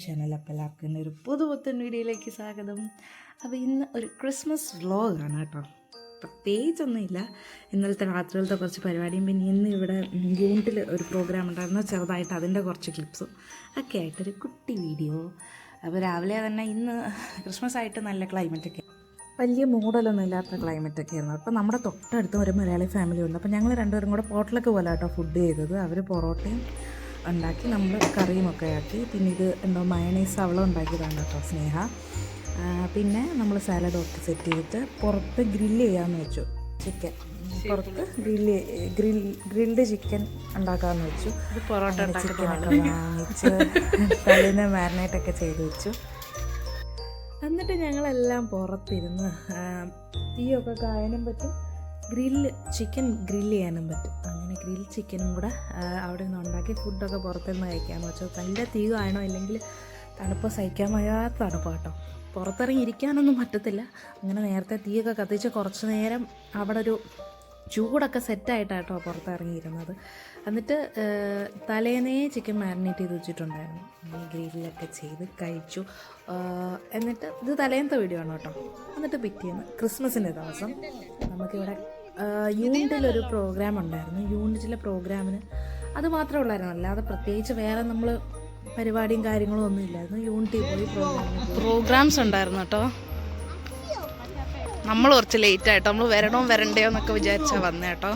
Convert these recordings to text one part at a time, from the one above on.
Channel. അപ്പോൾ എല്ലാവർക്കും എൻ്റെ ഒരു പുതുപുത്തൻ വീഡിയോയിലേക്ക് സ്വാഗതം. അപ്പോൾ ഇന്ന് ഒരു ക്രിസ്മസ് വ്ളോഗാണ് കേട്ടോ. പ്രത്യേകിച്ചൊന്നുമില്ല, ഇന്നലത്തെ രാത്രിയിലത്തെ കുറച്ച് പരിപാടിയും പിന്നെ ഇന്ന് ഇവിടെ യൂണിറ്റിൽ ഒരു പ്രോഗ്രാം ഉണ്ടായിരുന്നു, ചെറുതായിട്ട് അതിൻ്റെ കുറച്ച് ക്ലിപ്സും ഒക്കെ ആയിട്ടൊരു കുട്ടി വീഡിയോ. അപ്പോൾ രാവിലെ തന്നെ ഇന്ന് ക്രിസ്മസ് ആയിട്ട് നല്ല ക്ലൈമറ്റൊക്കെ, വലിയ മൂടലൊന്നും ഇല്ലാത്ത ക്ലൈമറ്റൊക്കെ ആയിരുന്നു. അപ്പോൾ നമ്മുടെ തൊട്ടടുത്ത് ഒരു മലയാളി ഫാമിലി ഉണ്ട്. അപ്പോൾ ഞങ്ങൾ രണ്ടുപേരും കൂടെ പോട്ടലൊക്കെ പോലെ കേട്ടോ ഫുഡ് ചെയ്തത്. അവർ പൊറോട്ടയും ഉണ്ടാക്കി, നമ്മൾ കറിയുമൊക്കെ ആക്കി. പിന്നെ ഇത് എന്തോ മയണൈസ് അവളം ഉണ്ടാക്കിയതാണ് കേട്ടോ സ്നേഹ. പിന്നെ നമ്മൾ സാലഡൊക്കെ സെറ്റ് ചെയ്തിട്ട് പുറത്ത് ഗ്രില്ല് ചെയ്യാമെന്ന് വെച്ചു. ചിക്കൻ പുറത്ത് ഗ്രിൽഡ് ചിക്കൻ ഉണ്ടാക്കാമെന്ന് വെച്ചു. ചിക്കനൊക്കെ വാങ്ങിച്ച് തലേന്ന് മാരിനേറ്റൊക്കെ ചെയ്ത് വെച്ചു. എന്നിട്ട് ഞങ്ങളെല്ലാം പുറത്തിരുന്ന് തീയൊക്കെ കായാനും പറ്റും, ചിക്കൻ ഗ്രില്ല് ചെയ്യാനും പറ്റും. അങ്ങനെ ഗ്രിൽ ചിക്കനും കൂടെ അവിടെ നിന്ന് ഉണ്ടാക്കി ഫുഡൊക്കെ പുറത്തുനിന്ന് കഴിക്കാമെന്ന് വെച്ചാൽ നല്ല തീ കായണോ, ഇല്ലെങ്കിൽ തണുപ്പ് സഹിക്കാൻ വയ്യാത്ത തണുപ്പ് കേട്ടോ. പുറത്തിറങ്ങി ഇരിക്കാനൊന്നും പറ്റത്തില്ല. അങ്ങനെ നേരത്തെ തീയൊക്കെ കത്തിച്ച് കുറച്ച് നേരം അവിടെ ഒരു ചൂടൊക്കെ സെറ്റായിട്ടാട്ടോ പുറത്തിറങ്ങിയിരുന്നത്. എന്നിട്ട് തലേന്നേ ചിക്കൻ മാരിനേറ്റ് ചെയ്ത് വെച്ചിട്ടുണ്ടായിരുന്നു. ഗ്രില്ലൊക്കെ ചെയ്ത് കഴിച്ചു. എന്നിട്ട് ഇത് തലേന്നത്തെ വീഡിയോ ആണ് കേട്ടോ. എന്നിട്ട് പിറ്റേന്ന് ക്രിസ്മസിൻ്റെ ദിവസം നമുക്കിവിടെ യൂണിറ്റിലൊരു പ്രോഗ്രാം ഉണ്ടായിരുന്നു. യൂണിറ്റിലെ പ്രോഗ്രാമിന് അത് മാത്രമേ ഉള്ളായിരുന്നു, അല്ലാതെ പ്രത്യേകിച്ച് വേറെ നമ്മൾ പരിപാടിയും കാര്യങ്ങളും ഒന്നും ഇല്ലായിരുന്നു. യൂണിറ്റിൽ പോയി പ്രോഗ്രാംസ് ഉണ്ടായിരുന്നു കേട്ടോ. നമ്മൾ കുറച്ച് ലേറ്റ് ആയിട്ടോ, നമ്മൾ വരണ്ടയോ എന്നൊക്കെ വിചാരിച്ചാ വന്നേ കേട്ടോ.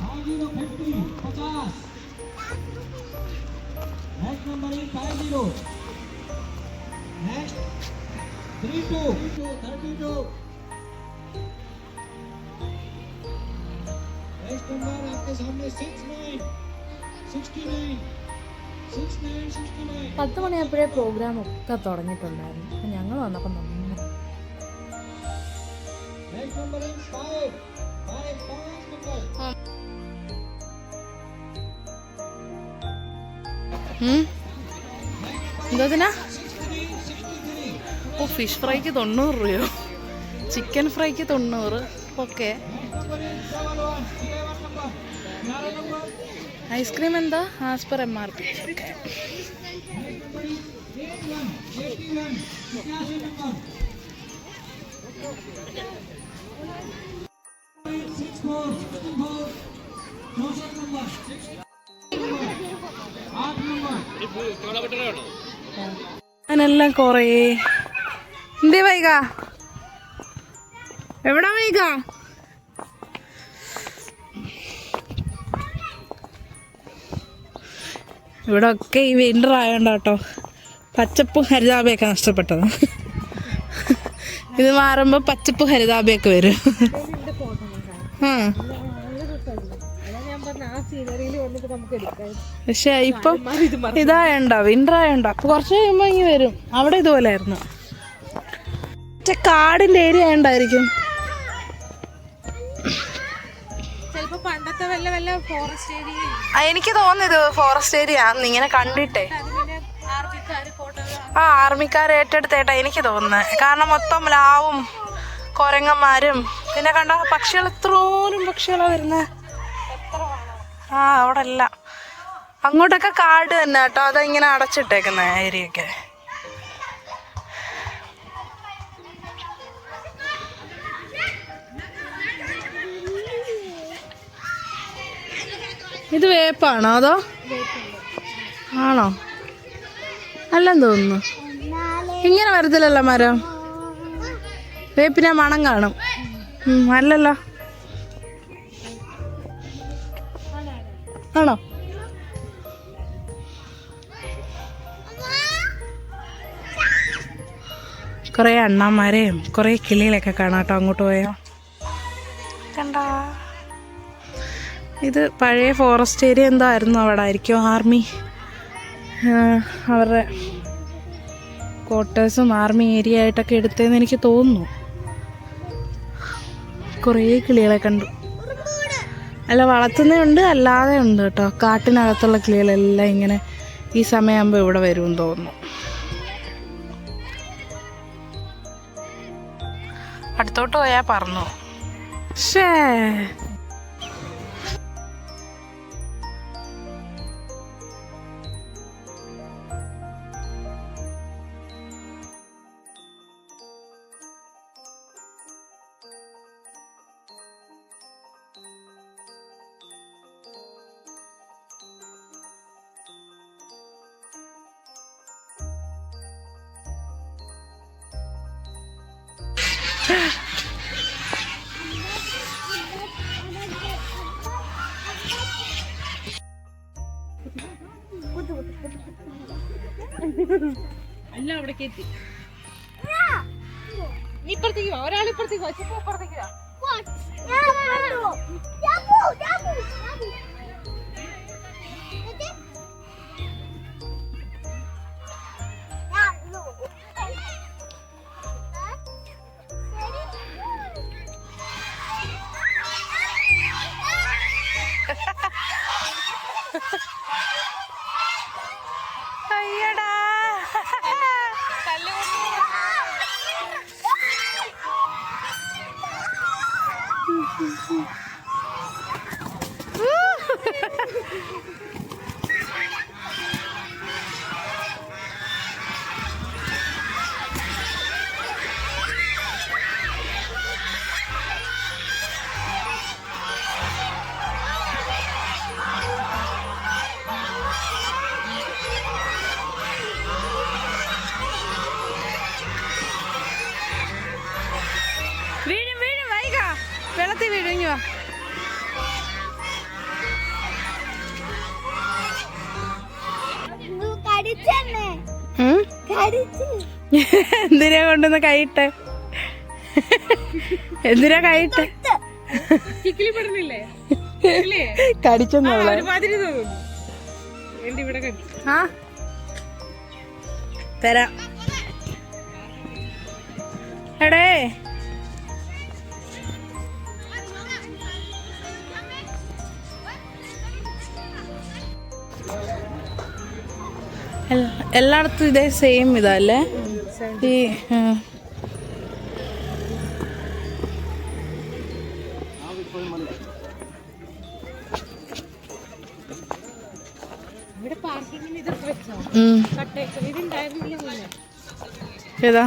പത്ത് മണിയായപ്പോഴേ പ്രോഗ്രാം ഒക്കെ തുടങ്ങിയിട്ടുണ്ടായിരുന്നു. അപ്പം ഞങ്ങൾ വന്നപ്പോൾ എന്താ ഫിഷ് ഫ്രൈക്ക് 90 രൂപയോ, ചിക്കൻ ഫ്രൈക്ക് 90. ഓക്കെ, ഐസ്ക്രീം എന്താ ആസ് പെർ MRP. അതിനെല്ലാം കുറേ എന്തേ വൈക, എവിടാ വൈക? ഇവിടെ ഒക്കെ ഈ വിൻ്റർ ആയതുകൊണ്ട് കേട്ടോ പച്ചപ്പും ഹരിതാപയൊക്കെ നഷ്ടപ്പെട്ടത്. ഇത് മാറുമ്പോൾ പച്ചപ്പും ഹരിതാപയൊക്കെ വരും. പക്ഷെ ഇപ്പം ഇതായണ്ടോ വിൻ്റർ ആയണ്ടോ, അപ്പൊ കുറച്ച് കഴിയുമ്പോ ഇങ്ങനെ വരും. അവിടെ ഇതുപോലെ ആയിരുന്നു, കാടിന്റെ ഏരിയ ആയണ്ടായിരിക്കും. എനിക്ക് തോന്നുന്നത് ഫോറസ്റ്റ് ഏരിയ ആണെന്ന് ഇങ്ങനെ കണ്ടിട്ടേ. ആർമിക്കാർ ഏറ്റെടുത്തേട്ടാ എനിക്ക് തോന്നുന്നത്. കാരണം മൊത്തം ലാവും കുരങ്ങന്മാരും പിന്നെ കണ്ടോ പക്ഷികൾ, എത്രോനും പക്ഷികളാ വരുന്നത്. അവിടെ അല്ല, അങ്ങോട്ടൊക്കെ കാട് തന്നെ കേട്ടോ. അതിങ്ങനെ അടച്ചിട്ടേക്കുന്ന ഏരിയൊക്കെ. ഇത് വേപ്പാണോ അതോ ആണോ? അല്ലെന്ന് തോന്നുന്നു, ഇങ്ങനെ വരത്തില്ലല്ലോ മരം. വേപ്പിനെ മണം കാണും. അല്ലല്ലോ, ആണോ? കുറേ അണ്ണാന്മാരെയും കുറേ കിളികളൊക്കെ കാണാം കേട്ടോ. അങ്ങോട്ട് പോയോ കണ്ടാ? ഇത് പഴയ ഫോറസ്റ്റ് ഏരിയ എന്തോ ആയിരുന്നു, അവിടെ ആയിരിക്കും ആർമി അവരുടെ ക്വാർട്ടേഴ്സും ആർമി ഏരിയ ആയിട്ടൊക്കെ എടുത്തതെന്ന് എനിക്ക് തോന്നുന്നു. കുറേ കിളികളെ കണ്ടു. അല്ല, വളർത്തുന്നുണ്ട് അല്ലാതെ ഉണ്ട് കേട്ടോ. കാട്ടിനകത്തുള്ള കിളികളെല്ലാം ഇങ്ങനെ ഈ സമയമാകുമ്പോൾ ഇവിടെ വരുമെന്ന് തോന്നുന്നു. അടുത്തോട്ട് പോയാൽ പറന്നു. ശേ, അല്ല അവിടേക്ക് എത്തി. നീ ഇപ്പുറത്തേക്ക് വാ, ഒരാളിപ്പുറത്തേക്ക് വാ, ചിപ്പ ഇപ്പുറത്തേക്ക് വാ. അയ്യടാ വീഴും വീഴും വൈക വെള്ളത്തിൽ വീഴുങ്ങി വാ. എന്തിനാ കൊണ്ടുവന്ന് കൈയിട്ടെ? എന്തിനാ കൈയിട്ടെ? കടിച്ചെന്നുള്ള തരാം എടേ. എല്ലായിടത്തും ഇതേ സെയിം ഇതല്ലേ ഈ ഏതാ?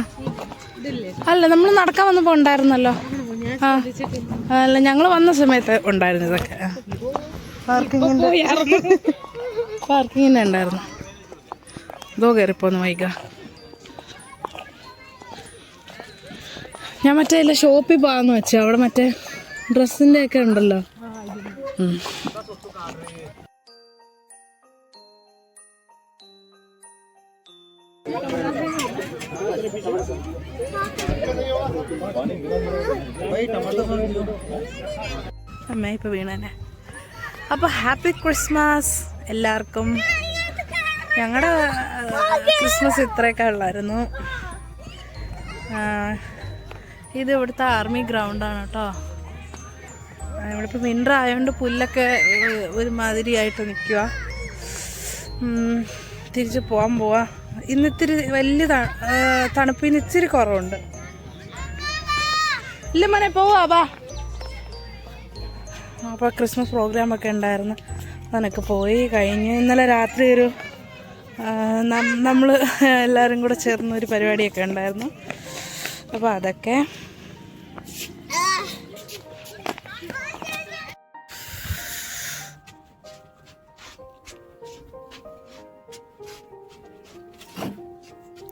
അല്ല നമ്മൾ നടക്കാൻ വന്നപ്പോ ഉണ്ടായിരുന്നല്ലോ. ആ അല്ല ഞങ്ങൾ വന്ന സമയത്ത് ഉണ്ടായിരുന്നു ഇതൊക്കെ. പാർക്കിങ്ങിന്റെ ഉണ്ടായിരുന്നു. ഇതോ കയറിപ്പോന്ന് വൈക. ഞാൻ മറ്റേ ഇല്ല ഷോപ്പിൽ പോകാന്ന് വെച്ചു. അവിടെ മറ്റേ ഡ്രസ്സിന്റെ ഒക്കെ ഉണ്ടല്ലോ. അമ്മ ഇപ്പൊ വീണനെ. അപ്പൊ ഹാപ്പി ക്രിസ്മസ് എല്ലാവർക്കും. ഞങ്ങളുടെ ക്രിസ്മസ് ഇത്രയൊക്കെ ഉള്ളായിരുന്നു. ഇത് ഇവിടുത്തെ ആർമി ഗ്രൗണ്ടാണ് കേട്ടോ. ഇവിടെ ഇപ്പോൾ വിൻ്റർ ആയതുകൊണ്ട് പുല്ലൊക്കെ ഒരുമാതിരി ആയിട്ട് നിൽക്കുക. തിരിച്ച് പോവാ. ഇന്നിത്തിരി വലിയ തണുപ്പിന് ഇച്ചിരി കുറവുണ്ട്. ഇല്ല മോനെ പോവാ വാ. അപ്പോൾ ക്രിസ്മസ് പ്രോഗ്രാമൊക്കെ ഉണ്ടായിരുന്നു. അതിനൊക്കെ പോയി കഴിഞ്ഞ് ഇന്നലെ രാത്രി ഒരു നമ്മൾ എല്ലാവരും കൂടെ ചേർന്നൊരു പരിപാടിയൊക്കെ ഉണ്ടായിരുന്നു. അപ്പോൾ അതൊക്കെ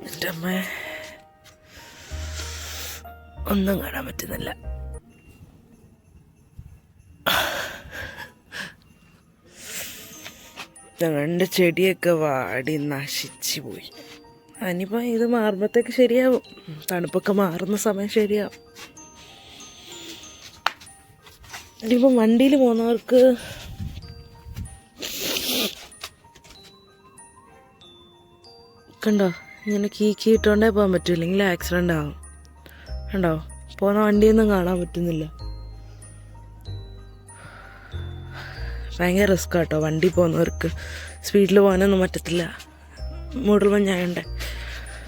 എൻ്റെ അമ്മ ഒന്നും കാണാൻ പറ്റുന്നില്ല. ഞങ്ങളുടെ ചെടിയൊക്കെ വാടി നശിച്ചു പോയി. അതിനിപ്പോൾ ഇത് മാറുമ്പോഴത്തേക്ക് ശരിയാവും. തണുപ്പൊക്കെ മാറുന്ന സമയം ശരിയാവും. ഇനിയിപ്പോൾ വണ്ടിയിൽ പോകുന്നവർക്ക് കണ്ടോ ഇങ്ങനെ കീ ഇട്ടുകൊണ്ടേ പോകാൻ പറ്റും, ഇല്ലെങ്കിൽ ആക്സിഡൻ്റ് ആവും. കണ്ടോ പോകുന്ന വണ്ടിയൊന്നും കാണാൻ പറ്റുന്നില്ല. ഭയങ്കര റിസ്ക് കേട്ടോ വണ്ടി പോകുന്നവർക്ക്. സ്പീഡിൽ പോകാനൊന്നും പറ്റത്തില്ല, മൂടൽ മഞ്ഞായണ്ടേ.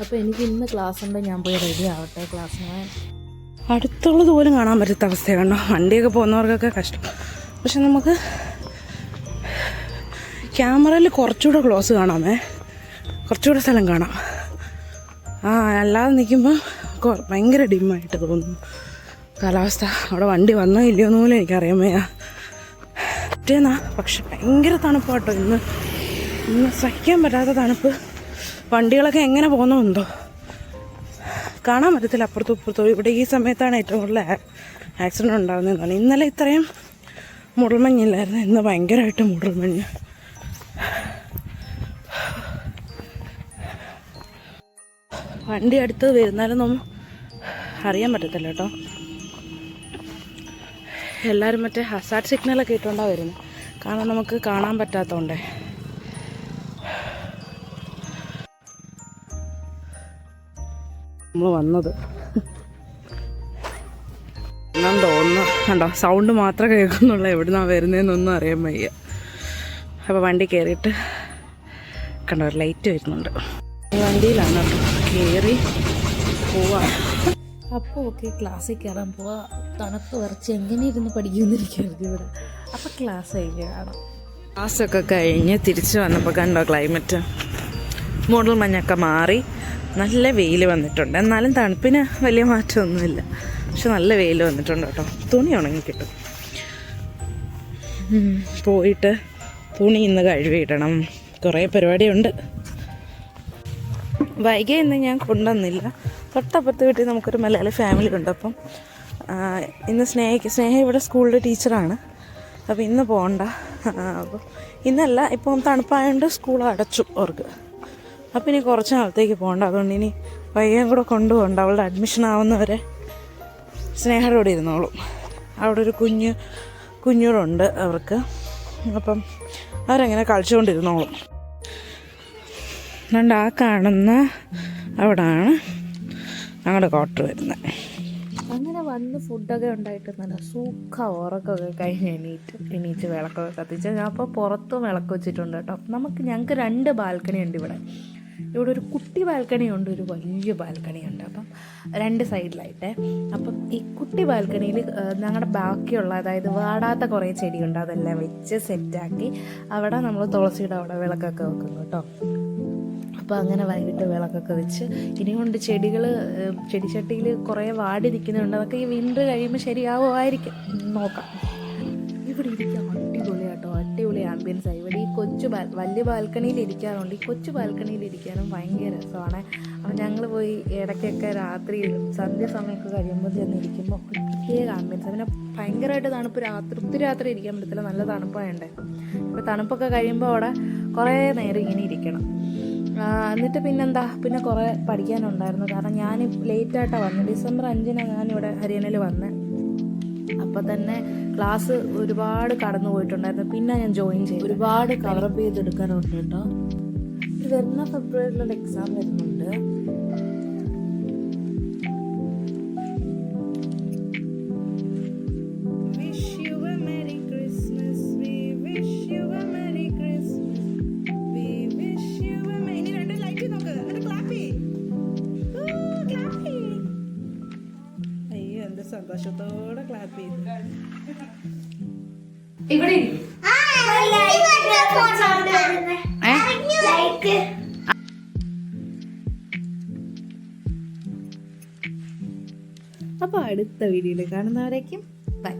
അപ്പോൾ എനിക്ക് ഇന്ന് ക്ലാസ് ഉണ്ട്, ഞാൻ പോയി റെഡി ആവട്ടെ ക്ലാസ്സിന്. അടുത്തുള്ളത് പോലും കാണാൻ പറ്റാത്ത അവസ്ഥയാണ് കണ്ടോ. വണ്ടിയൊക്കെ പോകുന്നവർക്കൊക്കെ കഷ്ടം. പക്ഷെ നമുക്ക് ക്യാമറയിൽ കുറച്ചുകൂടെ ക്ലോസ് കാണാമേ, കുറച്ചുകൂടെ സ്ഥലം കാണാം. അല്ലാതെ നിൽക്കുമ്പോൾ ഭയങ്കര ഡിമ്മായിട്ട് തോന്നുന്നു കാലാവസ്ഥ. അവിടെ വണ്ടി വന്നോ ഇല്ലയോ എന്ന് പോലും എനിക്കറിയാൻ വയ്യ. പറ്റേന്നാ പക്ഷെ ഭയങ്കര തണുപ്പാട്ടോ ഇന്ന് സഹിക്കാൻ പറ്റാത്ത തണുപ്പ്. വണ്ടികളൊക്കെ എങ്ങനെ പോകുന്നോ എന്തോ. കാണാൻ പറ്റത്തില്ല അപ്പുറത്തും ഇപ്പുറത്തും. ഇവിടെ ഈ സമയത്താണ് ഏറ്റവും കൂടുതൽ ആക്സിഡൻറ്റ് ഉണ്ടാകുന്നതെന്നാണ്. ഇന്നലെ ഇത്രയും മൂടൽമഞ്ഞില്ലായിരുന്നു, ഇന്ന് ഭയങ്കരമായിട്ട് മൂടൽമഞ്ഞ്. വണ്ടി അടുത്ത് വരുന്നാലൊന്നും അറിയാൻ പറ്റത്തില്ല കേട്ടോ. എല്ലാവരും മറ്റേ ഹസാർഡ് സിഗ്നലൊക്കെ ഇട്ടുകൊണ്ടാണ് വരുന്നത്, കാരണം നമുക്ക് കാണാൻ പറ്റാത്തതുകൊണ്ടേ. നമ്മൾ വന്നത് എന്നാന്ന് തോന്നുന്നു. കണ്ടോ, സൗണ്ട് മാത്രം കേൾക്കുന്നുള്ള, എവിടുന്നാണ് വരുന്നതെന്നൊന്നും അറിയാൻ വയ്യ. അപ്പോൾ വണ്ടി കയറിയിട്ട് കണ്ടോ ഒരു ലൈറ്റ് വരുന്നുണ്ട്. വണ്ടിയിലാണ് കയറി പോവാ. അപ്പോൾ ഓക്കെ, ക്ലാസ്സിൽ കയറാൻ പോവാ. തണുപ്പ് വരച്ച് എങ്ങനെ ഇരുന്ന് പഠിക്കുന്നിരിക്കരുത് ഇവിടെ. അപ്പോൾ ക്ലാസ് കഴിക്കുകയാണ്. ക്ലാസ്സൊക്കെ കഴിഞ്ഞ് തിരിച്ച് വന്നപ്പോൾ കണ്ടോ ക്ലൈമറ്റ് മൂടൽ മഞ്ഞൊക്കെ മാറി, നല്ല വെയിൽ വന്നിട്ടുണ്ട്. എന്നാലും തണുപ്പിന് വലിയ മാറ്റമൊന്നുമില്ല, പക്ഷെ നല്ല വെയിൽ വന്നിട്ടുണ്ട് കേട്ടോ. തുണി ഉണങ്ങി കിട്ടും. പോയിട്ട് തുണി ഇന്ന് കഴുകിയിടണം, കുറേ പരിപാടിയുണ്ട്. വൈകി ഇന്ന് ഞാൻ കൊണ്ടുവന്നില്ല. തൊട്ടപ്പുറത്ത് വീട്ടിൽ നമുക്കൊരു മലയാളി ഫാമിലി ഉണ്ട്. അപ്പം ഇന്ന് സ്നേഹ ഇവിടെ സ്കൂളിലെ ടീച്ചറാണ്. അപ്പോൾ ഇന്ന് പോകണ്ട. അപ്പോൾ ഇന്നല്ല, ഇപ്പം തണുപ്പായതുകൊണ്ട് സ്കൂൾ അടച്ചു അവർക്ക്. അപ്പോൾ ഇനി കുറച്ച് നാളത്തേക്ക് പോകണ്ട. അതുകൊണ്ട് ഇനി വൈകിയും കൂടെ കൊണ്ടുപോകണ്ട. അവളുടെ അഡ്മിഷൻ ആവുന്നവരെ സ്നേഹയുടെ കൂടെ ഇരുന്നോളും. അവിടെ ഒരു കുഞ്ഞുങ്ങളുണ്ട് അവർക്ക്. അപ്പം അവരങ്ങനെ കളിച്ചുകൊണ്ടിരുന്നോളും. അതുകൊണ്ട് ആ കാണുന്ന അവിടാണ് ഞങ്ങളുടെ ക്വാർട്ടർ വരുന്നത്. അങ്ങനെ വന്ന് ഫുഡൊക്കെ ഉണ്ടായിട്ട് നല്ല ഉറക്കമൊക്കെ കഴിഞ്ഞ് എണീറ്റ് വിളക്കൊക്കെ കത്തിച്ച് ഞാൻ അപ്പോൾ പുറത്തും വിളക്ക് വെച്ചിട്ടുണ്ട് കേട്ടോ. ഞങ്ങൾക്ക് 2 ബാൽക്കണി ഉണ്ട് ഇവിടെ. ഇവിടെ ഒരു കുട്ടി ബാൽക്കണിയുണ്ട്, ഒരു വലിയ ബാൽക്കണിയുണ്ട്. അപ്പം 2 സൈഡിലായിട്ടേ. അപ്പം ഈ കുട്ടി ബാൽക്കണിയിൽ ഞങ്ങളുടെ ബാക്കിയുള്ള, അതായത് വാടാത്ത കുറേ ചെടിയുണ്ട്, അതെല്ലാം വെച്ച് സെറ്റാക്കി അവിടെ നമ്മൾ തുളസിയുടെ അവിടെ വിളക്കൊക്കെ വെക്കും കേട്ടോ. അപ്പോൾ അങ്ങനെ വൈകിട്ട് വിളക്കൊക്കെ വെച്ച് ഇനിയുണ്ട് ചെടിച്ചട്ടിയിൽ കുറേ വാടി നിൽക്കുന്നുണ്ട്. അതൊക്കെ ഈ വിൻ്റർ കഴിയുമ്പോൾ ശരിയാവുമായിരിക്കും, നോക്കാം. ഇവിടെ ഇരിക്കാൻ അടിപൊളിയാട്ടോ, അടിപൊളി ആംബിയൻസായി. ഇവിടെ ഈ വലിയ ബാൽക്കണിയിൽ ഇരിക്കാറുണ്ട്. ഈ കൊച്ചു ബാൽക്കണിയിൽ ഇരിക്കാനും ഭയങ്കര രസമാണ്. അപ്പോൾ ഞങ്ങൾ പോയി ഇടയ്ക്കൊക്കെ രാത്രിയിലും സന്ധ്യ സമയമൊക്കെ കഴിയുമ്പോൾ ചെന്നിരിക്കുമ്പോൾ ഒരു പ്രത്യേക ആംബിയൻസ്. പിന്നെ ഭയങ്കരമായിട്ട് തണുപ്പ്, ഒത്തിരി രാത്രി ഇരിക്കാൻ പറ്റത്തില്ല, നല്ല തണുപ്പായുണ്ട്. അപ്പോൾ തണുപ്പൊക്കെ കഴിയുമ്പോൾ അവിടെ കുറേ നേരം ഇങ്ങനെ ഇരിക്കണം. എന്നിട്ട് പിന്നെ കുറേ പഠിക്കാനുണ്ടായിരുന്നു. കാരണം ഞാൻ ലേറ്റായിട്ടാണ് വന്നത്. ഡിസംബർ 5 ഞാനിവിടെ ഹരിയാനയിൽ വന്നത്. അപ്പോൾ തന്നെ ക്ലാസ് ഒരുപാട് കടന്നു പോയിട്ടുണ്ടായിരുന്നു. പിന്നെ ഞാൻ ജോയിൻ ചെയ്തു. ഒരുപാട് കവറപ്പ് ചെയ്തെടുക്കാനുണ്ട് കേട്ടോ. വരുന്ന ഫെബ്രുവരിയിലുള്ള എക്സാം വരുന്നുണ്ട്. സന്തോഷത്തോടെ ക്ലാപ്പ് ചെയ്തു. ഇവിടെ അപ്പോൾ അടുത്ത വീഡിയോയിൽ കാണുന്നവരേക്കും ബൈ.